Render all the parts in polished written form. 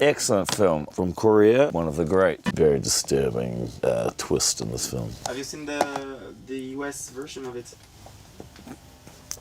Excellent film from Korea. One of the great, very disturbing twist in this film. Have you seen the US version of it?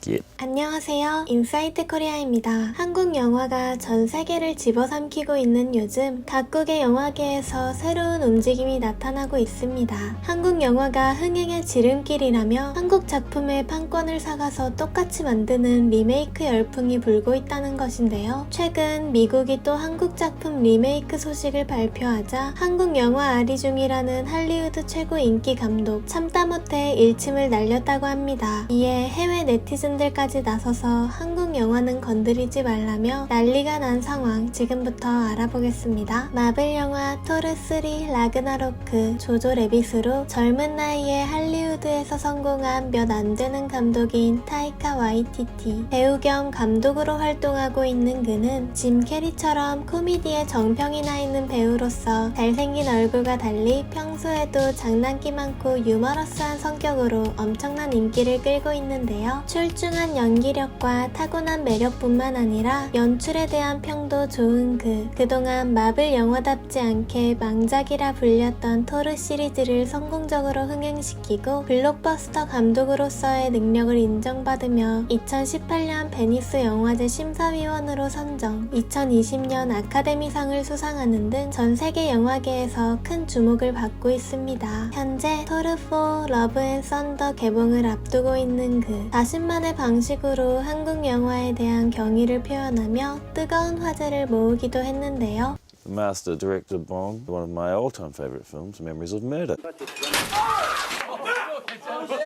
Yeah. 안녕하세요. 인사이트 코리아입니다. 한국 영화가 전 세계를 집어삼키고 있는 요즘 각국의 영화계에서 새로운 움직임이 나타나고 있습니다. 한국 영화가 흥행의 지름길이라며 한국 작품의 판권을 사가서 똑같이 만드는 리메이크 열풍이 불고 있다는 것인데요. 최근 미국이 또 한국 작품 리메이크 소식을 발표하자 한국 영화 아리중이라는 할리우드 최고 인기 감독 참다 못해 일침을 날렸다고 합니다. 이에 해외 네티즌들까지 나서서 한국 영화는 건드리지 말라며 난리가 난 상황 지금부터 알아보겠습니다. 마블 영화 토르3 라그나로크 조조 레빗으로 젊은 나이에 할리우드에서 성공한 몇 안 되는 감독인 타이카 와이티티 배우 겸 감독으로 활동하고 있는 그는 짐 캐리처럼 코미디에 정평이 나 있는 배우로서 잘생긴 얼굴과 달리 평소에도 장난기 많고 유머러스한 성격으로 엄청난 인기를 끌고 있는데요. 출중한 연기력과 타고난 매력뿐만 아니라 연출에 대한 평도 좋은 그동안 마블 영화답지 않게 망작이라 불렸던 토르 시리즈를 성공적으로 흥행시키고 블록버스터 감독으로서의 능력을 인정받으며 2018년 베니스 영화제 심사위원으로 선정, 2020년 아카데미상을 수상하는 등 전 세계 영화계에서 큰 주목을 받고 있습니다. 현재 토르4 러브 앤 썬더 개봉을 앞두고 있는 자신만의 방식으로 한국 영화에 대한 경의를 표현하며 뜨거운 화제를 모으기도 했는데요. The master director Bong, one of my all-time favorite films, Memories of Murder.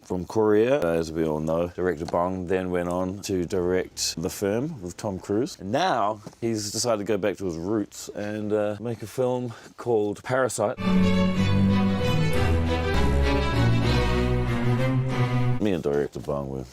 From Korea, as we all know, director Bong then went on to direct The Firm with Tom Cruise. And now he's decided to go back to his roots and make a film called Parasite. Me and director Bong were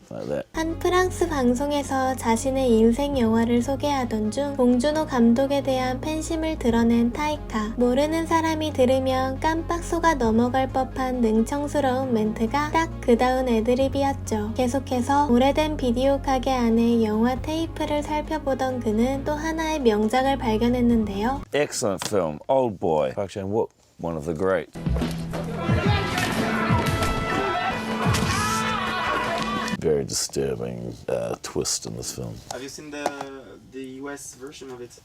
like that. 한 프랑스 방송에서 자신의 인생 영화를 소개하던 중 봉준호 감독에 대한 팬심을 드러낸 타이카. 모르는 사람이 들으면 깜빡 속아 넘어갈 법한 능청스러운 멘트가 딱 그다운 애드립이었죠. 계속해서 오래된 비디오 가게 안에 영화 테이프를 살펴보던 그는 또 하나의 명작을 발견했는데요. Excellent film, Old Boy, Park Chan-wook, one of the great. Very disturbing twist in this film. Have you seen the US version of it?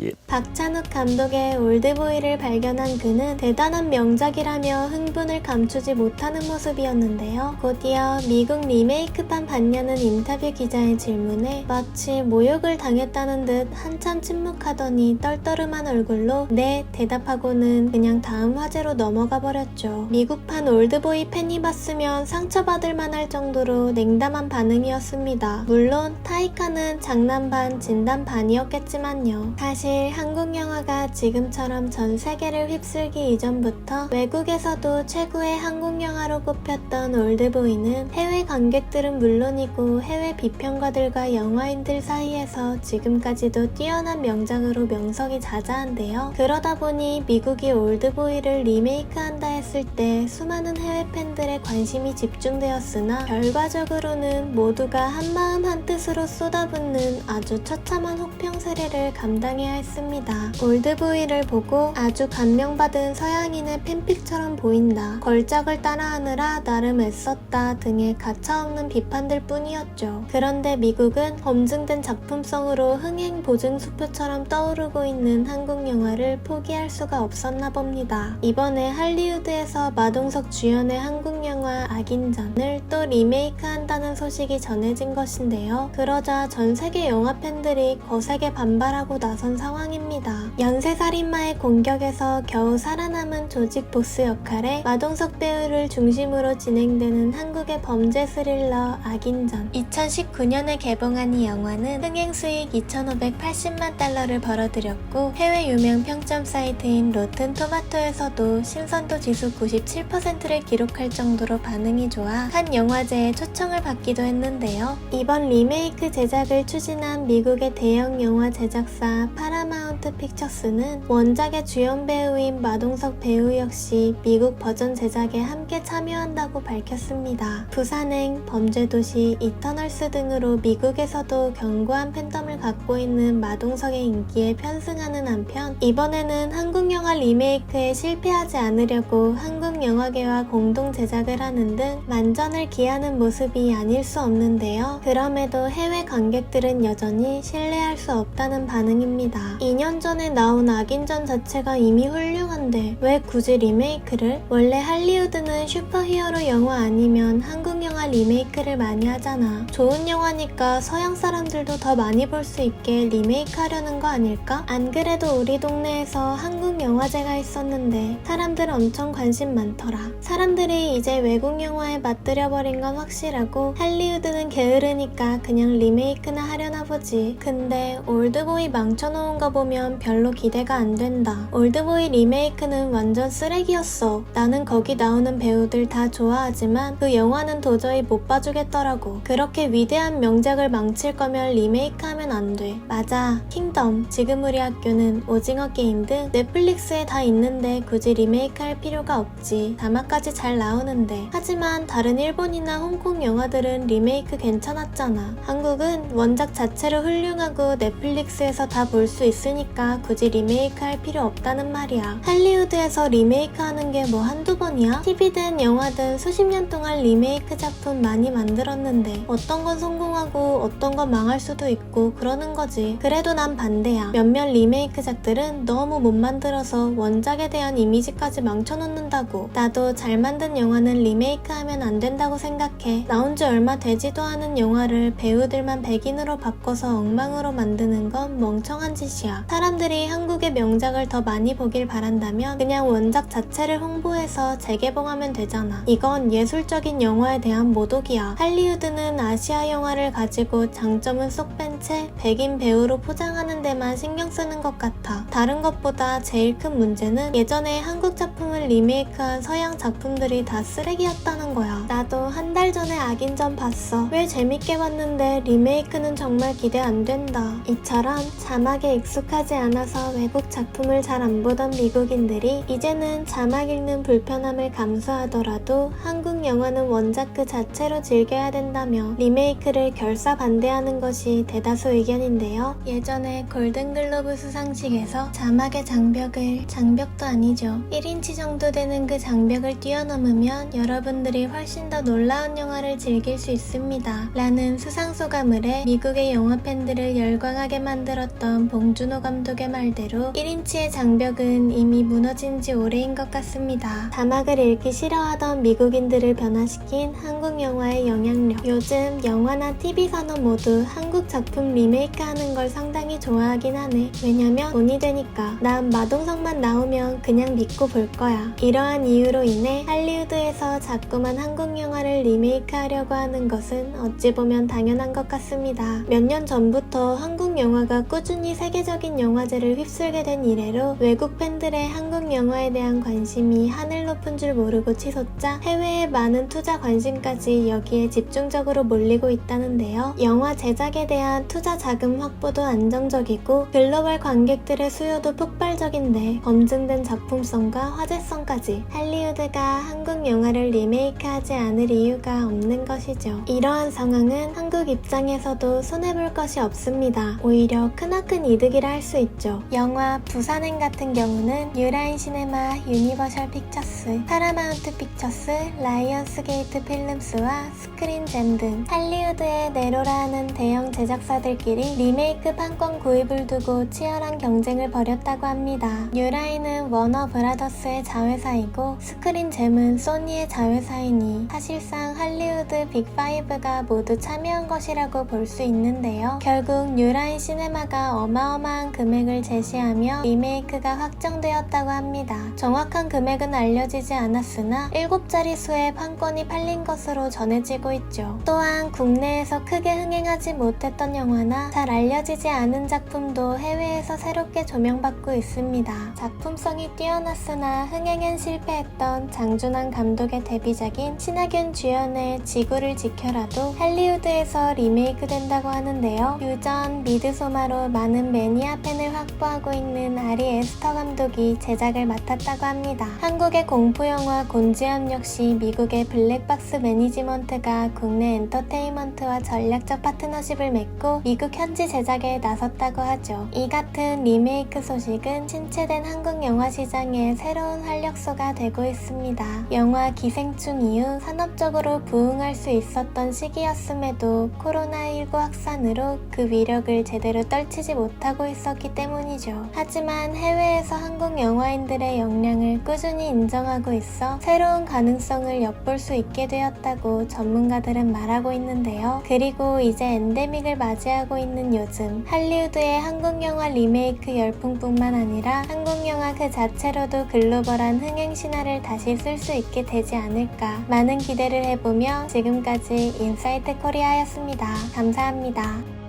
Yeah. 박찬욱 감독의 올드보이를 발견한 그는 대단한 명작이라며 흥분을 감추지 못하는 모습이었는데요. 곧이어 미국 리메이크판 봤냐는 인터뷰 기자의 질문에 마치 모욕을 당했다는 듯 한참 침묵하더니 떨떠름한 얼굴로 네 대답하고는 그냥 다음 화제로 넘어가 버렸죠. 미국판 올드보이 팬이 봤으면 상처받을 만할 정도로 냉담한 반응이었습니다. 물론 타이카는 장난 반 진담 반이었겠지만요. 사실 한국 영화가 지금처럼 전 세계를 휩쓸기 이전부터 외국에서도 최고의 한국 영화로 꼽혔던 올드보이는 해외 관객들은 물론이고 해외 비평가들과 영화인들 사이에서 지금까지도 뛰어난 명작으로 명성이 자자한데요. 그러다 보니 미국이 올드보이를 리메이크한다 했을 때 수많은 해외 팬들의 관심이 집중되었으나 결과적으로는 모두가 한마음 한뜻으로 쏟아붓는 아주 처참한 혹평 세례를 감당해야 했습니다. 올드보이를 보고 아주 감명받은 서양인의 팬픽처럼 보인다. 걸작을 따라하느라 나름 애썼다 등의 가차없는 비판들 뿐이었죠. 그런데 미국은 검증된 작품성으로 흥행 보증수표처럼 떠오르고 있는 한국 영화를 포기할 수가 없었나 봅니다. 이번에 할리우드에서 마동석 주연의 한국 영화 악인전을 또 리메이크한다는 소식이 전해진 것인데요. 그러자 전 세계 영화 팬들이 거세게 반발하고 나선 상황입니다. 연쇄살인마의 공격에서 겨우 살아남은 조직 보스 역할에 마동석 배우를 중심으로 진행되는 한국의 범죄 스릴러 악인전. 2019년에 개봉한 이 영화는 흥행 수익 2,580만 달러를 벌어들였고 해외 유명 평점 사이트인 로튼 토마토에서도 신선도 지수 97%를 기록할 정도로 반응이 좋아 칸 영화제에 초청을 받기도 했는데요. 이번 리메이크 제작을 추진한 미국의 대형 영화 제작사 파라마운트 파라마운트 픽처스는 원작의 주연 배우인 마동석 배우 역시 미국 버전 제작에 함께 참여한다고 밝혔습니다. 부산행, 범죄도시, 이터널스 등으로 미국에서도 견고한 팬덤을 갖고 있는 마동석의 인기에 편승하는 한편 이번에는 한국 영화 리메이크에 실패하지 않으려고 한국 영화계와 공동 제작을 하는 등 만전을 기하는 모습이 아닐 수 없는데요. 그럼에도 해외 관객들은 여전히 신뢰할 수 없다는 반응입니다. 2년 전에 나온 악인전 자체가 이미 훌륭한데 왜 굳이 리메이크를? 원래 할리우드는 슈퍼히어로 영화 아니면 한국 영화 리메이크를 많이 하잖아. 좋은 영화니까 서양 사람들도 더 많이 볼 수 있게 리메이크 하려는 거 아닐까? 안 그래도 우리 동네에서 한국 영화제가 있었는데 사람들 엄청 관심 많더라. 사람들이 이제 외국 영화에 맞들여버린 건 확실하고 할리우드는 게으르니까 그냥 리메이크나 하려나 보지. 근데 올드보이 망쳐놓은 거 보면 별로 기대가 안 된다. 올드보이 리메이크는 완전 쓰레기였어. 나는 거기 나오는 배우들 다 좋아하지만 그 영화는 도저히 못 봐주겠더라고. 그렇게 위대한 명작을 망칠 거면 리메이크 하면 안 돼. 맞아. 킹덤, 지금 우리 학교는, 오징어 게임 등 넷플릭스에 다 있는데 굳이 리메이크 할 필요가 없지. 다마까지 잘 나오는데. 하지만 다른 일본이나 홍콩 영화들은 리메이크 괜찮았잖아. 한국은 원작 자체로 훌륭하고 넷플릭스에서 다 볼 수 있으니까 굳이 리메이크 할 필요 없다는 말이야. 할리우드에서 리메이크 하는 게 뭐 한두 번이야? TV든 영화든 수십 년 동안 리메이크 작품 많이 만들었는데 어떤 건 성공하고 어떤 건 망할 수도 있고 그러는 거지. 그래도 난 반대야. 몇몇 리메이크작들은 너무 못 만들어서 원작에 대한 이미지까지 망쳐놓는다고. 나도 잘 만든 영화는 리메이크하면 안 된다고 생각해. 나온 지 얼마 되지도 않은 영화를 배우들만 백인으로 바꿔서 엉망으로 만드는 건 멍청한 짓이야. 사람들이 한국의 명작을 더 많이 보길 바란다면 그냥 원작 자체를 홍보해서 재개봉하면 되잖아. 이건 예술적인 영화에 대한 모독이야. 할리우드는 아시아 영화를 가지고 장점은 쏙 뺀 채 백인 배우로 포장하는 데만 신경 쓰는 것 같아. 다른 것보다 제일 큰 문제는 예전에 한국 작품을 리메이크한 서양 작품들이 다 쓰레기였다는 거야. 나도 한 달 전에 악인전 봤어. 왜 재밌게 봤는데 리메이크는 정말 기대 안 된다. 이처럼 자막에 익숙하지 않아서 외국 작품을 잘 안 보던 미국인들이 이제는 자막 읽는 불편함을 감수하더라도 한국 영화는 원작 그 자체로 즐겨야 된다며 리메이크를 결사 반대하는 것이 대다수 의견인데요. 예전에 골든글로브 수상식에서 자막의 장벽도 아니죠. 1인치 정도 되는 그 장벽을 뛰어넘으면 여러분들이 훨씬 더 놀라운 영화를 즐길 수 있습니다. 라는 수상소감을해 미국의 영화 팬들을 열광하게 만들었던 봉준호 감독의 말대로 1인치의 장벽은 이미 무너진 지 오래인 것 같습니다. 자막을 읽기 싫어하던 미국인들을 변화시킨 한국 영화의 영향력. 요즘 영화나 TV 산업 모두 한국 작품 리메이크하는 걸 상당히 좋아하긴 하네. 왜냐면 돈이 되니까. 난 마동석만 나오면 그냥 믿고 볼 거야. 이러한 이유로 인해 할리우드에서 자꾸만 한국 영화를 리메이크하려고 하는 것은 어찌 보면 당연한 것 같습니다. 몇 년 전부터 한국 영화가 꾸준히 세계적인 영화제를 휩쓸게 된 이래로 외국 팬들의 한국 영화에 대한 관심이 하늘 높은 줄 모르고 치솟자 해외의 많은 투자 관심까지 여기에 집중적으로 몰리고 있다는데요. 영화 제작에 대한 투자 자금 확보도 안정적이고 글로벌 관객들의 수요도 폭발적인데 검증된 작품성과 화제성까지 할리우드가 한국 영화를 리메이크하지 않을 이유가 없는 것이죠. 이러한 상황은 한국 입장에서도 손해볼 것이 없습니다. 오히려 크나큰 이득이라 할 수 있죠. 영화 부산행 같은 경우는 유라인 시네마, 유니버셜 픽처스, 파라마운트 픽처스, 라이언스 게이트 필름스와 스크린잼 등 할리우드의 네로라 하는 대형 제작사들끼리 리메이크 판권 구입을 두고 치열한 경쟁을 벌였다고 합니다. 유라인은 워너 브라더스의 자회사이고 스크린잼은 소니의 자회사이니 사실상 할리우드 빅5가 모두 참여한 것이라고 볼 수 있는데요. 결국 유라인 시네마가 어마어마한 금액을 제시하며 리메이크가 확정되었다고 합니다. 정확한 금액은 알려지지 않았으나 7자릿수의 판권이 팔린 것으로 전해지고 있죠. 또한 국내에서 크게 흥행하지 못했던 영화나 잘 알려지지 않은 작품도 해외에서 새롭게 조명받고 있습니다. 작품성이 뛰어났으나 흥행엔 실패했던 장준환 감독의 데뷔작인 신하균 주연의 지구를 지켜라도 할리우드에서 리메이크 된다고 하는데요. 유전, 미드소마로 많은 매니아 팬 팬을 확보하고 있는 아리 에스터 감독이 제작을 맡았다고 합니다. 한국의 공포영화 곤지암 역시 미국의 블랙박스 매니지먼트가 국내 엔터테인먼트와 전략적 파트너십을 맺고 미국 현지 제작에 나섰다고 하죠. 이 같은 리메이크 소식은 침체된 한국 영화 시장에 새로운 활력소가 되고 있습니다. 영화 기생충 이후 산업적으로 부흥할 수 있었던 시기였음에도 코로나19 확산으로 그 위력을 제대로 떨치지 못하고 있었기 때문이죠. 하지만 해외에서 한국 영화인들의 역량을 꾸준히 인정하고 있어 새로운 가능성을 엿볼 수 있게 되었다고 전문가들은 말하고 있는데요. 그리고 이제 엔데믹을 맞이하고 있는 요즘 할리우드의 한국 영화 리메이크 열풍뿐만 아니라 한국 영화 그 자체로도 글로벌한 흥행 신화를 다시 쓸 수 있게 되지 않을까 많은 기대를 해보며 지금까지 인사이트 코리아였습니다. 감사합니다.